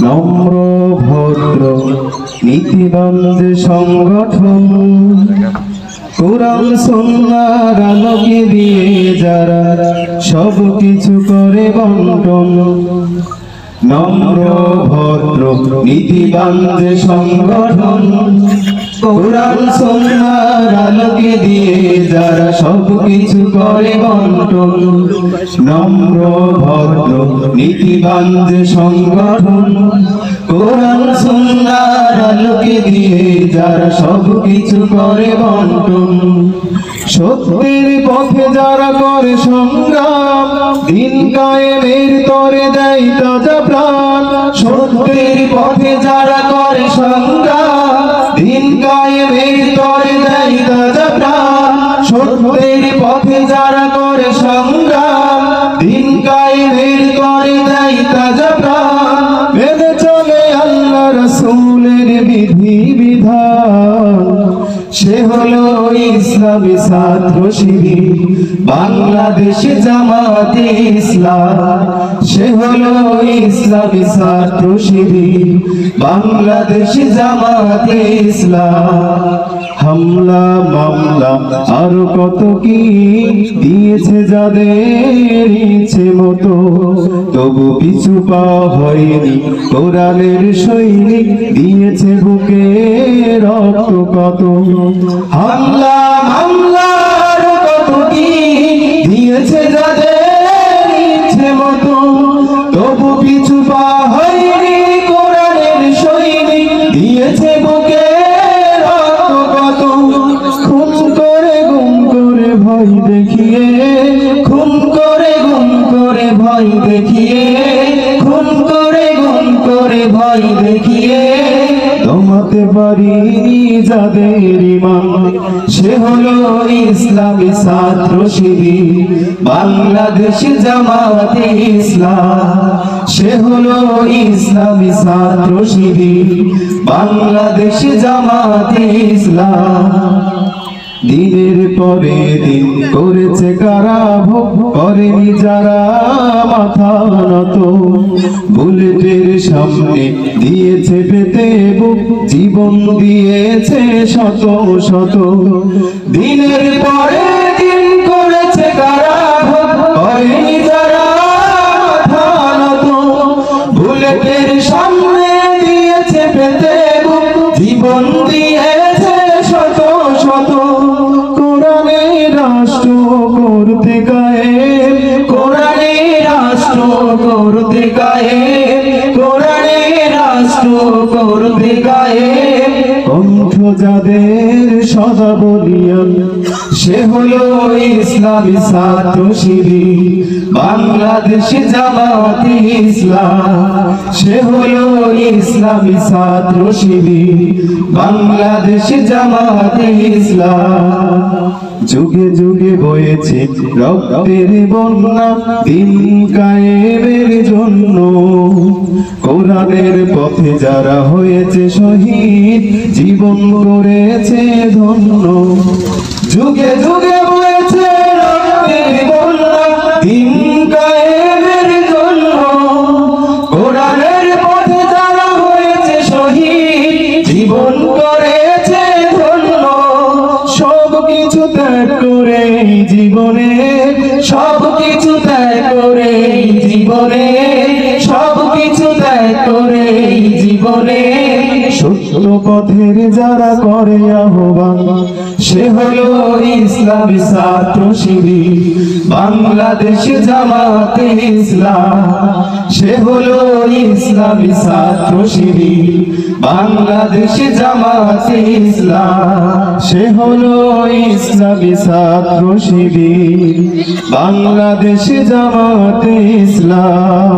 নম্র ভদ্র নীতিবান যে সংগঠন, কোরআন সুন্নাহর আলোকে দিয়ে যারা সব কিছু করে বন্টন। নম্র ভদ্র নীতিবান যে সংগঠন, কোরআন সুন্নাহর আলোকে দিয়ে যারা সব কিছু করে বন্টন। নম্র ভদ্র নীতিবান যে সংগঠন, কোরআন সুন্নাহর আলোকে দিয়ে যারা সব কিছু করে বন্টন। সত্যের পথে যারা করে সংগ্রাম, দিন কায়েমের তরে দেয় তাজা প্রাণ। সত্যের পথে যারা করে সংগ্রাম, দিন কায়েমের তরে দেয় তাজা প্রাণ। সত্যের পথে যারা করে সংগ্রাম, দিন কায়েমের তরে দেয় তাজা প্রাণ। মেনে চলে আল্লাহ রাসূলের বিধি বিধান, সে হলো ইসলামী ছাত্র শিবির বাংলাদেশ জামাতে ইসলাম। সে হলো ইসলামী ছাত্র শিবির বাংলাদেশ জামাতে ইসলাম। হামলা মামলা আর কত কি দিয়েছে যাদের ইচ্ছে মতো, তবু পিছু পা হয়নি কোরআনের সৈনিক, দিয়েছে বুকে রক্ত কত। হামলা মামলা আর কত কি দিয়েছে যাদের ইচ্ছে মতো, তবু পিছু পা হয়নি কোরআনের সৈনিক, দিয়েছে বুকে রক্ত কত। খুন করে গুম করে ভয় দেখিয়ে, খুন করে গুম করে ভয় দেখিয়ে, খুন করে গুম করে ভয় দেখিয়ে দমাতে পারিনি যাদের ঈমান, সে হলো ইসলামী ছাত্র শিবির বাংলাদেশ জামাতে ইসলাম। সে হলো ইসলামী ছাত্র শিবির বাংলাদেশ জামাতে ইসলাম। দিনের পরে দিন করেছে কারা ভোগ, করেনি যারা মাথা নত। বুলেটের সামনে দিয়েছে পেতে বুক, জীবন দিয়েছে শত শত। দিনের পরে দিন করেছে কারা ভোগ, করেনি যারা মাথা নত। বুলেটের সামনে দিয়েছে পেতে বুক, জীবন দিয়েছে শত শত। রাষ্ট্র করতে কায়েম, কোরআনে রাষ্ট্র করতে কায়েম, কোরআনে রাষ্ট্র করতে কায়েম। কণ্ঠ যাদের সদা বলিয়ান, সে হলো ইসলামী ছাত্র শিবির বাংলাদেশ জামাতে ইসলাম। সে হলো ইসলামী ছাত্র শিবির বাংলাদেশ জামাতে ইসলাম। যুগে যুগে বয়েছে রক্তের বন্যা দিন কায়েমের জন্য, কোরআনের পথে যারা হয়েছে শহীদ জীবন করেছে ধন্য। যুগে যুগে বয়েছে রক্তের বন্যা দিন কায়েমের জন্য, কোরআনের পথে যারা হয়েছে শহীদ জীবন করেছে ধন্য। সব কিছু ত্যাগ করে জীবনে, সব কিছু ত্যাগ করে জীবনে, সব কিছু ত্যাগ করে জীবনে সত্য পথের যারা করে আহ্বান, সে হলো ইসলামী ছাত্র শিবির বাংলাদেশ জামাতে ইসলাম। সে হলো ইসলামী ছাত্র শিবির বাংলাদেশ জামাতে ইসলাম। সে হলো ইসলামী ছাত্র শিবির বাংলাদেশ জামাতে ইসলাম।